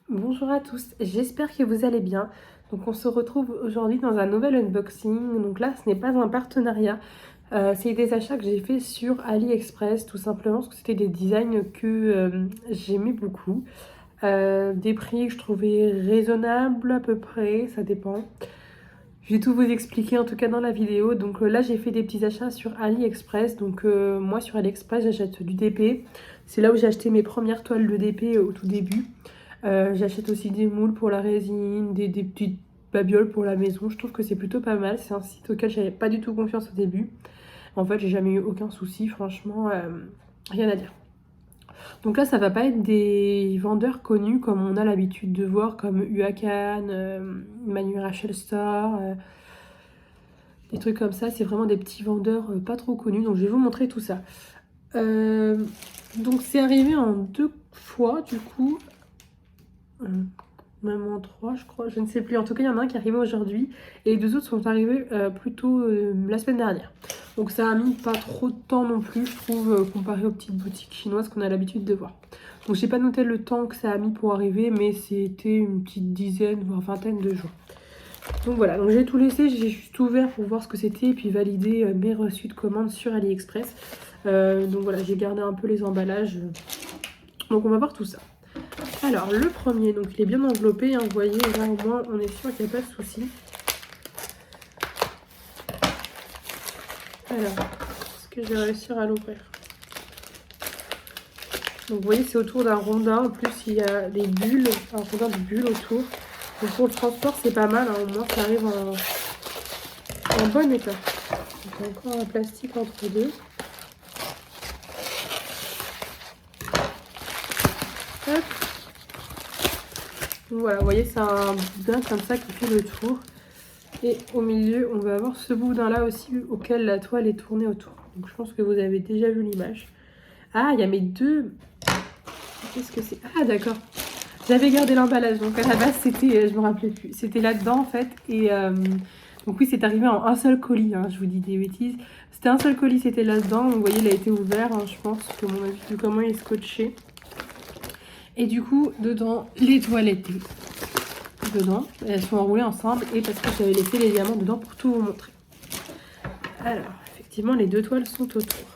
Bonjour à tous, j'espère que vous allez bien. Donc on se retrouve aujourd'hui dans un nouvel unboxing. Donc là ce n'est pas un partenariat, c'est des achats que j'ai fait sur AliExpress tout simplement parce que c'était des designs que j'aimais beaucoup. Des prix que je trouvais raisonnables à peu près, ça dépend. Je vais tout vous expliquer en tout cas dans la vidéo. Donc là j'ai fait des petits achats sur AliExpress. Donc moi sur AliExpress j'achète du DP. C'est là où j'ai acheté mes premières toiles de DP au tout début. J'achète aussi des moules pour la résine, des petites babioles pour la maison. Je trouve que c'est plutôt pas mal. C'est un site auquel j'avais pas du tout confiance au début. En fait, j'ai jamais eu aucun souci, franchement, rien à dire. Donc là, ça va pas être des vendeurs connus comme on a l'habitude de voir, comme Huacan, Manu Rachel Store, des trucs comme ça. C'est vraiment des petits vendeurs pas trop connus. Donc je vais vous montrer tout ça. Donc c'est arrivé en 2 fois du coup. Même en 3 je crois, je ne sais plus. En tout cas, il y en a un qui est arrivé aujourd'hui et les 2 autres sont arrivés plutôt la semaine dernière. Donc ça a mis pas trop de temps non plus, je trouve, comparé aux petites boutiques chinoises qu'on a l'habitude de voir. Donc j'ai pas noté le temps que ça a mis pour arriver, mais c'était une petite dizaine, voire vingtaine de jours. Donc voilà, donc j'ai tout laissé, j'ai juste ouvert pour voir ce que c'était et puis valider mes reçus de commandes sur AliExpress. Donc voilà, j'ai gardé un peu les emballages. Donc on va voir tout ça. Alors le premier, donc il est bien enveloppé, hein, vous voyez, là au moins on est sûr qu'il n'y a pas de souci. Alors, est-ce que je vais réussir à l'ouvrir? Donc vous voyez, c'est autour d'un rondin, en plus il y a des bulles, un rondin de bulles autour. Donc pour le transport c'est pas mal, hein, au moins ça arrive en bon état. Donc encore un plastique entre deux. Hop. Donc voilà, vous voyez, c'est un boudin comme ça qui fait le tour. Et au milieu, on va avoir ce boudin là aussi auquel la toile est tournée autour. Donc je pense que vous avez déjà vu l'image. Ah, il y a mes deux... Qu'est-ce que c'est? Ah, d'accord. J'avais gardé l'emballage. Donc à la base, c'était... Je me rappelais plus. C'était là-dedans en fait. Et donc oui, c'est arrivé en un seul colis. Hein, je vous dis des bêtises. C'était un seul colis, c'était là-dedans. Donc vous voyez, il a été ouvert. Hein, je pense que mon avis, vu comment il est scotché. Et du coup, dedans, les toilettes dedans. Elles sont enroulées ensemble et parce que j'avais laissé les diamants dedans pour tout vous montrer. Alors, effectivement, les deux toiles sont autour.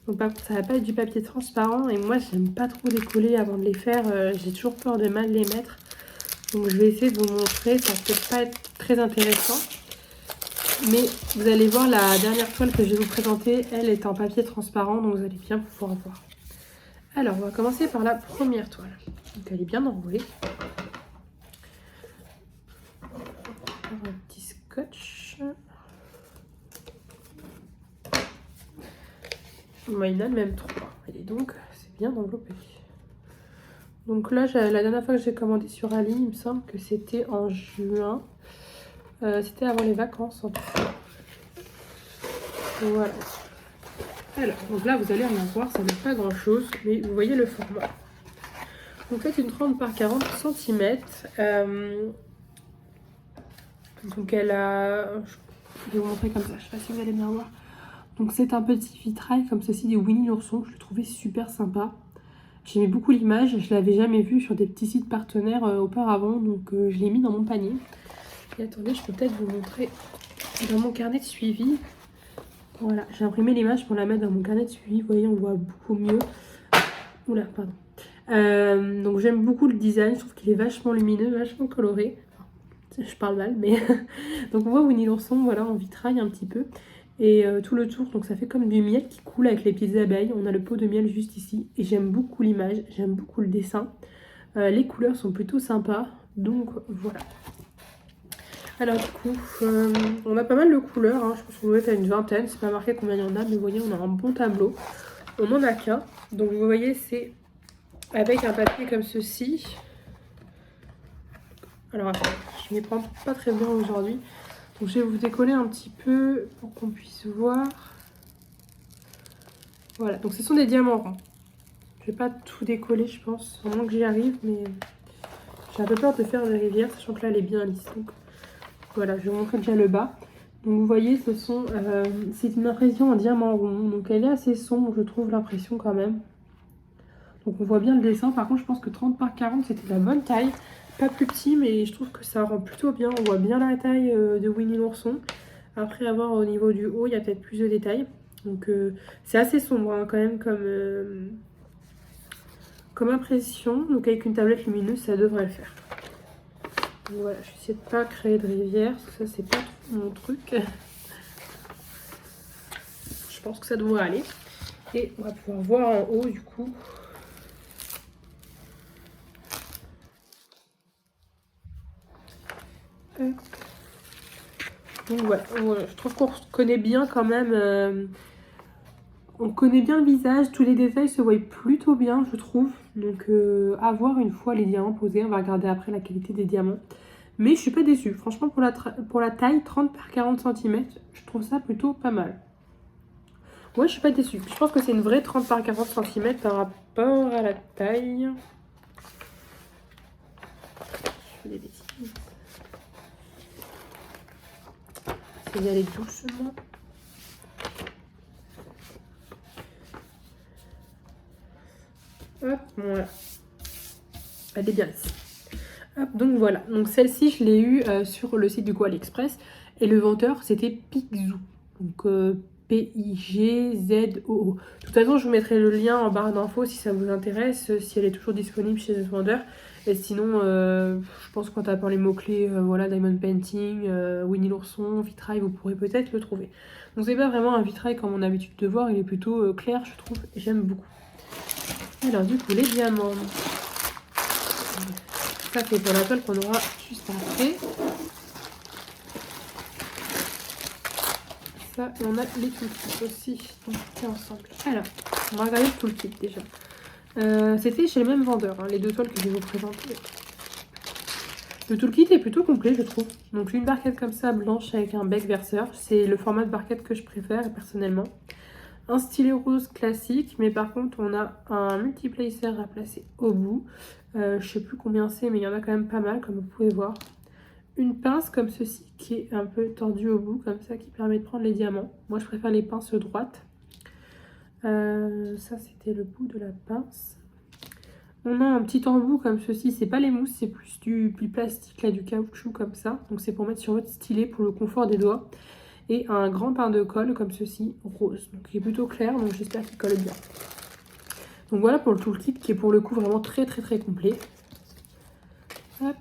Donc par contre, ça va pas être du papier transparent et moi, j'aime pas trop décoller avant de les faire. J'ai toujours peur de mal les mettre. Donc je vais essayer de vous montrer. Ça va peut-être pas être très intéressant. Mais vous allez voir, la dernière toile que je vais vous présenter, elle est en papier transparent. Donc vous allez bien pouvoir voir. Alors, on va commencer par la première toile. Donc elle est bien enroulée. Un petit scotch. Moi, il y en a même 3. Et donc, c'est bien enveloppé. Donc là, la dernière fois que j'ai commandé sur Ali, il me semble que c'était en juin. C'était avant les vacances, en tout cas. Voilà. Alors, donc là, vous allez en voir, ça n'est pas grand-chose, mais vous voyez le format. Donc là, c'est une 30 par 40 cm. Donc elle a... Je vais vous montrer comme ça, je ne sais pas si vous allez bien voir. Donc c'est un petit vitrail comme ceci des Winnie l'ourson, je le trouvais super sympa. J'aimais beaucoup l'image, je l'avais jamais vu sur des petits sites partenaires auparavant, donc je l'ai mis dans mon panier. Et attendez, je peux peut-être vous montrer dans mon carnet de suivi. Voilà, j'ai imprimé l'image pour la mettre dans mon carnet de suivi, vous voyez, on voit beaucoup mieux. Oula, pardon. Donc j'aime beaucoup le design, je trouve qu'il est vachement lumineux, vachement coloré. Je parle mal, mais... donc on voit Winnie l'ourson, voilà, en vitrail un petit peu. Et tout le tour, donc ça fait comme du miel qui coule avec les petites abeilles. On a le pot de miel juste ici. Et j'aime beaucoup l'image, j'aime beaucoup le dessin. Les couleurs sont plutôt sympas. Donc voilà. Alors du coup, on a pas mal de couleurs. Hein. Je pense qu'on doit être à une vingtaine. C'est pas marqué combien il y en a, mais vous voyez, on a un bon tableau. On n'en a qu'un. Donc vous voyez, c'est avec un papier comme ceci. Alors attends, je m'y prends pas très bien aujourd'hui. Donc je vais vous décoller un petit peu pour qu'on puisse voir. Voilà, donc ce sont des diamants ronds. Je vais pas tout décoller, je pense, au moins que j'y arrive, mais j'ai un peu peur de faire des rivières, sachant que là elle est bien lisse. Donc voilà, je vais vous montrer déjà le bas. Donc vous voyez, c'est une impression en diamant rond. Donc elle est assez sombre, je trouve, l'impression quand même. Donc on voit bien le dessin. Par contre je pense que 30 par 40 c'était la bonne taille. Pas plus petit, mais je trouve que ça rend plutôt bien. On voit bien la taille de Winnie l'ourson. Après avoir au niveau du haut, il y a peut-être plus de détails. Donc c'est assez sombre hein, quand même comme impression. Donc avec une tablette lumineuse, ça devrait le faire. Donc voilà, je vais essayer de pas créer de rivière, parce que ça c'est pas trop mon truc. Je pense que ça devrait aller. Et on va pouvoir voir en haut du coup. Donc voilà, je trouve qu'on connaît bien quand même. On connaît bien le visage, tous les détails se voient plutôt bien je trouve. Donc à voir une fois les diamants posés, on va regarder après la qualité des diamants. Mais je suis pas déçue, franchement pour la taille 30 par 40 cm, je trouve ça plutôt pas mal. Ouais, je suis pas déçue, je pense que c'est une vraie 30 par 40 cm par rapport à la taille. Je fais des bêtises. Je vais y aller doucement. Hop, voilà. Elle est bien ici. Hop, donc voilà. Donc celle-ci, je l'ai eue sur le site du coup AliExpress. Et le vendeur, c'était Pigzoo. Donc P-I-G-Z-O-O. De toute façon, je vous mettrai le lien en barre d'infos si ça vous intéresse, si elle est toujours disponible chez ce vendeur. Et sinon, je pense qu'en tapant les mots-clés, voilà, Diamond Painting, Winnie l'ourson, vitrail, vous pourrez peut-être le trouver. Donc c'est pas vraiment un vitrail comme on a l'habitude de voir, il est plutôt clair, je trouve, et j'aime beaucoup. Alors du coup, les diamants. Ça c'est pour la toile qu'on aura juste après. Ça, et on a les toolkits aussi, donc c'est ensemble. Alors, on va regarder le toolkit déjà. C'était chez le même vendeur, hein, les deux toiles que je vais vous présenter. Le toolkit est plutôt complet, je trouve. Donc une barquette comme ça, blanche avec un bec verseur. C'est le format de barquette que je préfère personnellement. Un stylet rose classique, mais par contre on a un multiplacer à placer au bout. Je sais plus combien c'est, mais il y en a quand même pas mal, comme vous pouvez voir. Une pince comme ceci, qui est un peu tordue au bout, comme ça, qui permet de prendre les diamants. Moi je préfère les pinces droites. Ça c'était le bout de la pince. On a un petit embout comme ceci, c'est pas les mousses, c'est plus du plastique, là, du caoutchouc comme ça. Donc c'est pour mettre sur votre stylet pour le confort des doigts. Et un grand pain de colle comme ceci, rose. Donc il est plutôt clair, donc j'espère qu'il colle bien. Donc voilà pour le toolkit qui est pour le coup vraiment très complet. Hop.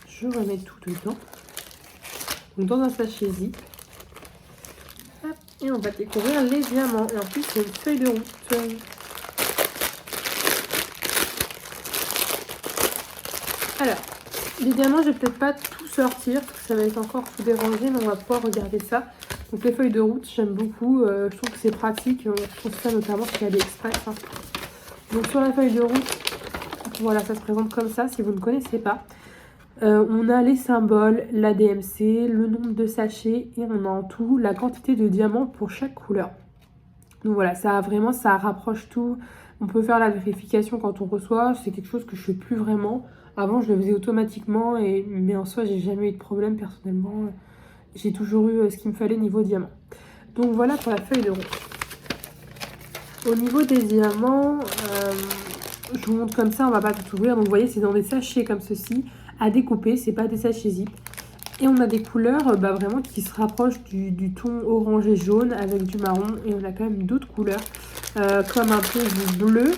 Je remets tout dedans. Donc dans un sachet zip. Hop. Et on va découvrir les diamants. Et en plus c'est une feuille de route. Alors, les diamants, je vais peut-être pas tout sortir, parce que ça va être encore tout dérangé, mais on va pouvoir regarder ça. Donc les feuilles de route, j'aime beaucoup, je trouve que c'est pratique, je trouve ça notamment chez AliExpress. Hein. Donc sur la feuille de route, voilà, ça se présente comme ça, si vous ne connaissez pas. On a les symboles, la DMC, le nombre de sachets, et on a en tout la quantité de diamants pour chaque couleur. Donc voilà, ça rapproche tout. On peut faire la vérification quand on reçoit, c'est quelque chose que je fais plus vraiment. Avant, je le faisais automatiquement, mais en soi, j'ai jamais eu de problème personnellement. J'ai toujours eu ce qu'il me fallait niveau diamant. Donc voilà pour la feuille de route. Au niveau des diamants, je vous montre comme ça, on va pas tout ouvrir. Donc vous voyez, c'est dans des sachets comme ceci, à découper, c'est pas des sachets zip. Et on a des couleurs vraiment qui se rapprochent du ton orangé jaune avec du marron. Et on a quand même d'autres couleurs, comme un peu du bleu.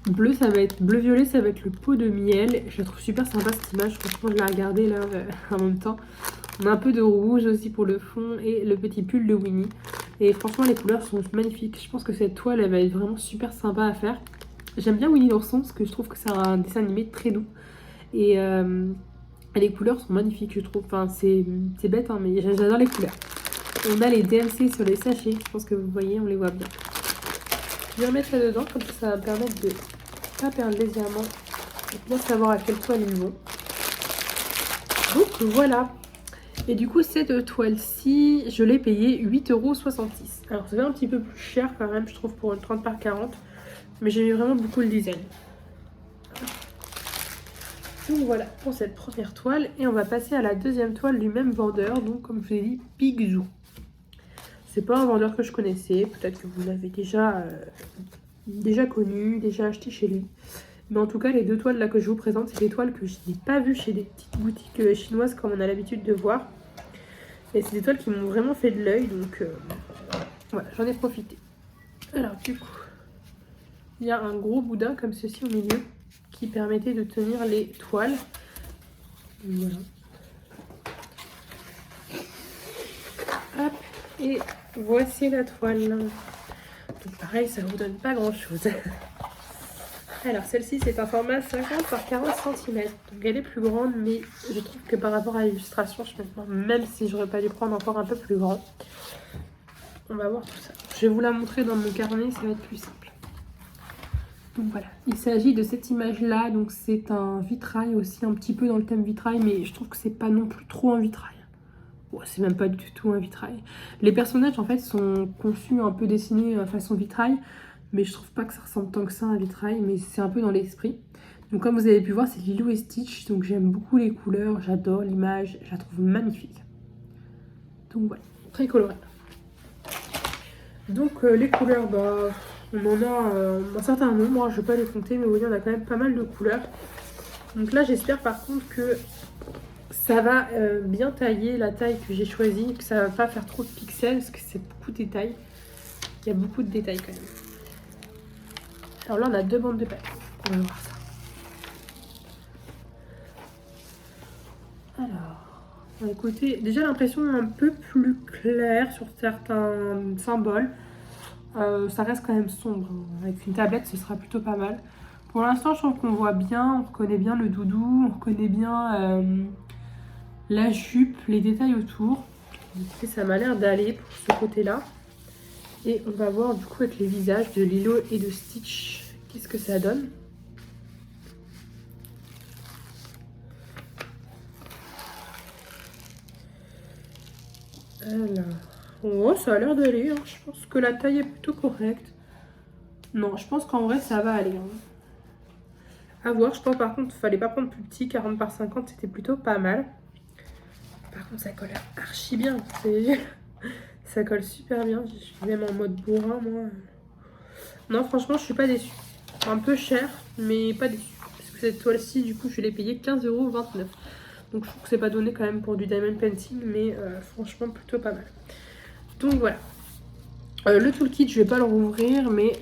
Bleu, ça va être bleu-violet, ça va être le pot de miel. Je la trouve super sympa cette image, franchement je l'ai regardée là en même temps. On a un peu de rouge aussi pour le fond et le petit pull de Winnie. Et franchement les couleurs sont magnifiques. Je pense que cette toile elle va être vraiment super sympa à faire. J'aime bien Winnie l'ourson parce que je trouve que c'est un dessin animé très doux. Et les couleurs sont magnifiques je trouve. Enfin c'est bête hein, mais j'adore les couleurs. On a les DMC sur les sachets, je pense que vous voyez, on les voit bien. Je vais remettre ça dedans, comme ça va me permettre de pas perdre les diamants et bien savoir à quelle toile ils vont. Donc voilà. Et du coup cette toile-ci, je l'ai payée 8,66 €. Alors ça fait un petit peu plus cher quand même, je trouve, pour une 30 par 40. Mais j'aime vraiment beaucoup le design. Donc voilà pour cette première toile. Et on va passer à la deuxième toile du même vendeur. Donc comme je vous ai dit, Pigzoo. C'est pas un vendeur que je connaissais. Peut-être que vous l'avez déjà connu, déjà acheté chez lui. Mais en tout cas, les 2 toiles là que je vous présente, c'est des toiles que je n'ai pas vues chez des petites boutiques chinoises comme on a l'habitude de voir. Et c'est des toiles qui m'ont vraiment fait de l'œil, donc voilà, j'en ai profité. Alors du coup, il y a un gros boudin comme ceci au milieu qui permettait de tenir les toiles. Voilà. Hop, et voici la toile. Donc pareil, ça vous donne pas grand chose. Alors celle-ci c'est un format 50 par 40 cm. Donc elle est plus grande, mais je trouve que par rapport à l'illustration, même si j'aurais pas dû prendre encore un peu plus grand. On va voir tout ça. Je vais vous la montrer dans mon carnet, ça va être plus simple. Donc voilà, il s'agit de cette image-là. Donc c'est un vitrail aussi, un petit peu dans le thème vitrail, mais je trouve que c'est pas non plus trop un vitrail. Oh, c'est même pas du tout un vitrail. Les personnages en fait sont conçus un peu dessinés façon vitrail, mais je trouve pas que ça ressemble tant que ça à un vitrail, mais c'est un peu dans l'esprit. Donc comme vous avez pu voir, c'est Lilo et Stitch, donc j'aime beaucoup les couleurs, j'adore l'image, je la trouve magnifique. Donc voilà, très coloré. Donc les couleurs, bah, on en a un certain nombre, je vais pas les compter, mais vous voyez on a quand même pas mal de couleurs. Donc là j'espère par contre que ça va bien tailler la taille que j'ai choisie, que ça va pas faire trop de pixels, parce que c'est beaucoup de détails. Il y a beaucoup de détails quand même. Alors là on a 2 bandes de papier, on va voir ça. Alors, écoutez, déjà l'impression un peu plus claire sur certains symboles. Ça reste quand même sombre. Avec une tablette, ce sera plutôt pas mal. Pour l'instant, je trouve qu'on voit bien, on reconnaît bien le doudou, on reconnaît bien la jupe, les détails autour. Et ça m'a l'air d'aller pour ce côté-là. Et on va voir du coup avec les visages de Lilo et de Stitch, qu'est-ce que ça donne. Alors, oh, ça a l'air d'aller, hein. Je pense que la taille est plutôt correcte. Non, je pense qu'en vrai ça va aller. Hein. À voir, je pense par contre il fallait pas prendre plus petit, 40 par 50 c'était plutôt pas mal. Par contre ça colle archi bien, ça colle super bien, je suis même en mode bourrin moi. Non franchement je suis pas déçue. Un peu cher mais pas déçue. Parce que cette toile-ci du coup je l'ai payée 15,29 €. Donc je trouve que c'est pas donné quand même pour du diamond painting, mais franchement plutôt pas mal. Donc voilà. Le toolkit je vais pas le rouvrir, mais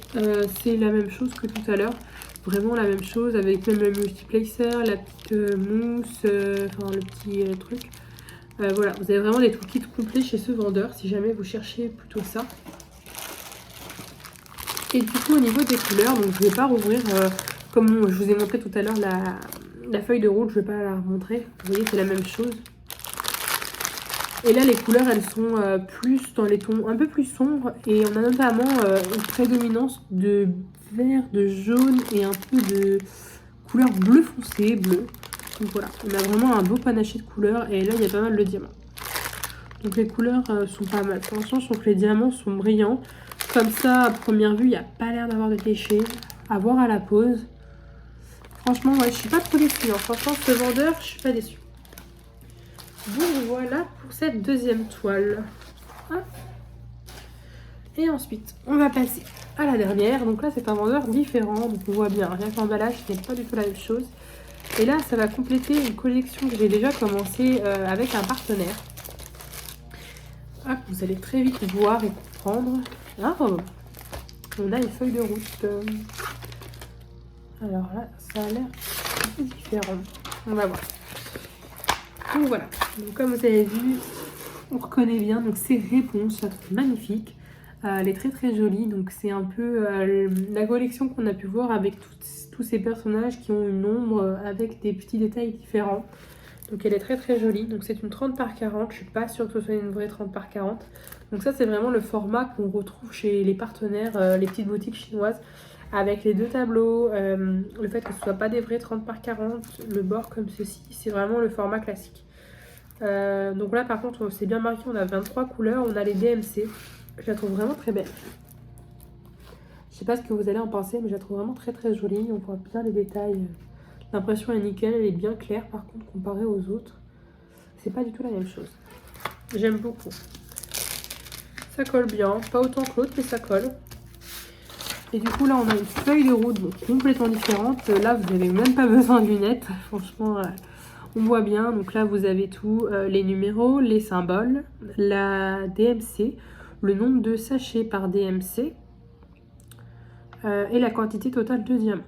c'est la même chose que tout à l'heure. Vraiment la même chose avec même le multiplacer, la petite mousse, enfin le petit truc. Voilà, vous avez vraiment des toolkits complets chez ce vendeur si jamais vous cherchez plutôt ça. Et du coup au niveau des couleurs, donc je vais pas rouvrir comme je vous ai montré tout à l'heure la feuille de route, je vais pas la montrer. Vous voyez c'est la même chose. Et là les couleurs elles sont plus dans les tons un peu plus sombres et on a notamment une prédominance de vert, de jaune et un peu de couleur bleu foncé, bleu. Donc voilà, on a vraiment un beau panaché de couleurs et là il y a pas mal de diamants. Donc les couleurs sont pas mal. Pour l'instant je trouve que les diamants sont brillants. Comme ça à première vue il n'y a pas l'air d'avoir de déchets. À voir à la pose. Franchement ouais, je suis pas trop déçue. Hein. Franchement ce vendeur je suis pas déçue. Donc voilà pour cette deuxième toile. Hop. Et ensuite, on va passer à la dernière. Donc là, c'est un vendeur différent. Donc on voit bien, rien que l'emballage, ce n'est pas du tout la même chose. Et là, ça va compléter une collection que j'ai déjà commencé avec un partenaire. Hop, vous allez très vite voir et comprendre. Ah, on a une feuille de route. Alors là, ça a l'air un peu différent. On va voir. Donc voilà. Donc, comme vous avez vu, on reconnaît bien. Donc c'est Réponse, ça trouve magnifique. Elle est très très jolie, donc c'est un peu la collection qu'on a pu voir avec tous ces personnages qui ont une ombre avec des petits détails différents. Donc elle est très très jolie, donc c'est une 30 par 40, je suis pas sûre que ce soit une vraie 30 par 40. Donc ça c'est vraiment le format qu'on retrouve chez les partenaires, les petites boutiques chinoises, avec les 2 tableaux, le fait que ce soit pas des vrais 30 par 40, le bord comme ceci, c'est vraiment le format classique. Donc là par contre c'est bien marqué, on a 23 couleurs, on a les DMC. Je la trouve vraiment très belle. Je sais pas ce que vous allez en penser, mais je la trouve vraiment très très jolie. On voit bien les détails. L'impression est nickel, elle est bien claire par contre comparée aux autres. C'est pas du tout la même chose. J'aime beaucoup. Ça colle bien, pas autant que l'autre, mais ça colle. Et du coup, là, on a une feuille de route donc, complètement différente. Là, vous n'avez même pas besoin de lunettes. Franchement, on voit bien. Donc là, vous avez tout, les numéros, les symboles, la DMC, le nombre de sachets par DMC et la quantité totale de diamants.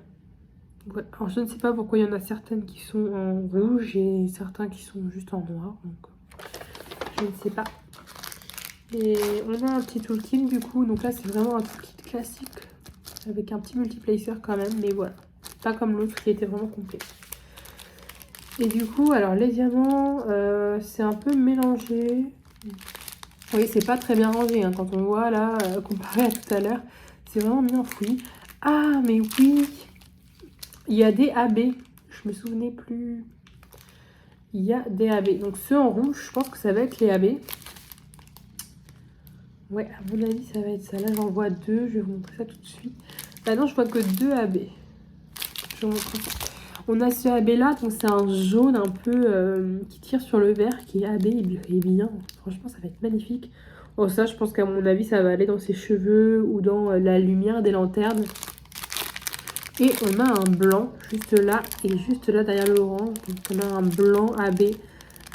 Ouais. Alors, je ne sais pas pourquoi il y en a certaines qui sont en rouge et certains qui sont juste en noir. Donc, je ne sais pas. Et on a un petit toolkit du coup. Donc là, c'est vraiment un toolkit classique avec un petit multiplacer quand même. Mais voilà, pas comme l'autre qui était vraiment complet. Et du coup, alors les diamants, c'est un peu mélangé. Oui, c'est pas très bien rangé hein, quand on voit là, comparé à tout à l'heure. C'est vraiment bien enfoui. Ah, mais oui! Il y a des AB. Je me souvenais plus. Il y a des AB. Donc ceux en rouge, je pense que ça va être les AB. Ouais, à mon avis, ça va être ça. Là, j'en vois deux. Je vais vous montrer ça tout de suite. Bah non, je vois que deux AB. Je vous montre ça. On a ce AB là, donc c'est un jaune un peu qui tire sur le vert, qui est AB, il est bien. Franchement, ça va être magnifique. Oh, ça, je pense qu'à mon avis, ça va aller dans ses cheveux ou dans la lumière des lanternes. Et on a un blanc juste là et juste là derrière l'orange. Donc on a un blanc AB.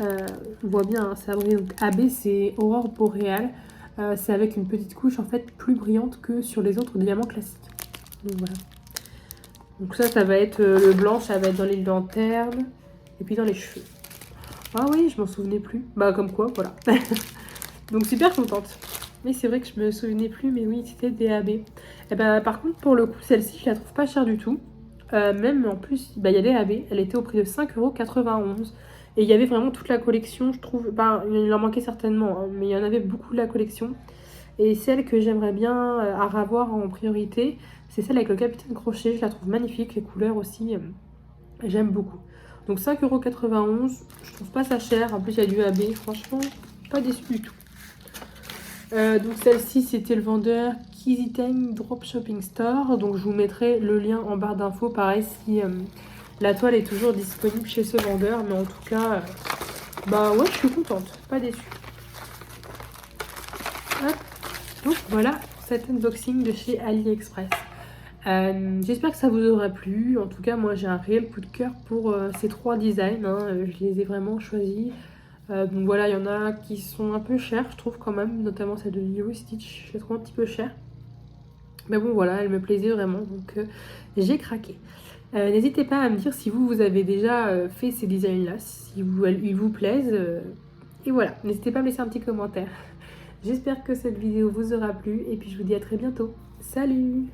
On voit bien, hein, ça brille. Donc AB, c'est aurore boréale. C'est avec une petite couche en fait plus brillante que sur les autres diamants classiques. Donc voilà. Donc ça va être le blanc, ça va être dans les lanternes et puis dans les cheveux. Ah oui, je m'en souvenais plus. Bah comme quoi, voilà. Donc super contente. Mais c'est vrai que je me souvenais plus, mais oui, c'était des AB. Et bah, par contre, pour le coup, celle-ci, je la trouve pas chère du tout. Même en plus, bah, il y a des AB. Elle était au prix de 5,91 €. Et il y avait vraiment toute la collection, je trouve. Bah, il en manquait certainement, hein, mais il y en avait beaucoup de la collection. Et celle que j'aimerais bien avoir en priorité, c'est celle avec le capitaine crochet. Je la trouve magnifique, les couleurs aussi, j'aime beaucoup. Donc 5,91 €, je trouve pas ça cher. En plus, il y a du AB, franchement, pas déçu du tout. Donc celle-ci, c'était le vendeur Kiziteng Drop Shopping Store. Donc je vous mettrai le lien en barre d'infos. Pareil, si la toile est toujours disponible chez ce vendeur. Mais en tout cas, bah ouais, je suis contente. Pas déçue. Hop. Donc voilà cet unboxing de chez AliExpress. J'espère que ça vous aura plu. En tout cas, moi j'ai un réel coup de cœur pour ces trois designs. Hein. Je les ai vraiment choisis. Donc voilà, il y en a qui sont un peu chers, je trouve quand même, notamment celle de Lilo Stitch, je la trouve un petit peu chère. Mais bon voilà, elle me plaisait vraiment, donc j'ai craqué. N'hésitez pas à me dire si vous avez déjà fait ces designs-là, si ils vous plaisent. Et voilà, n'hésitez pas à me laisser un petit commentaire. J'espère que cette vidéo vous aura plu et puis je vous dis à très bientôt. Salut!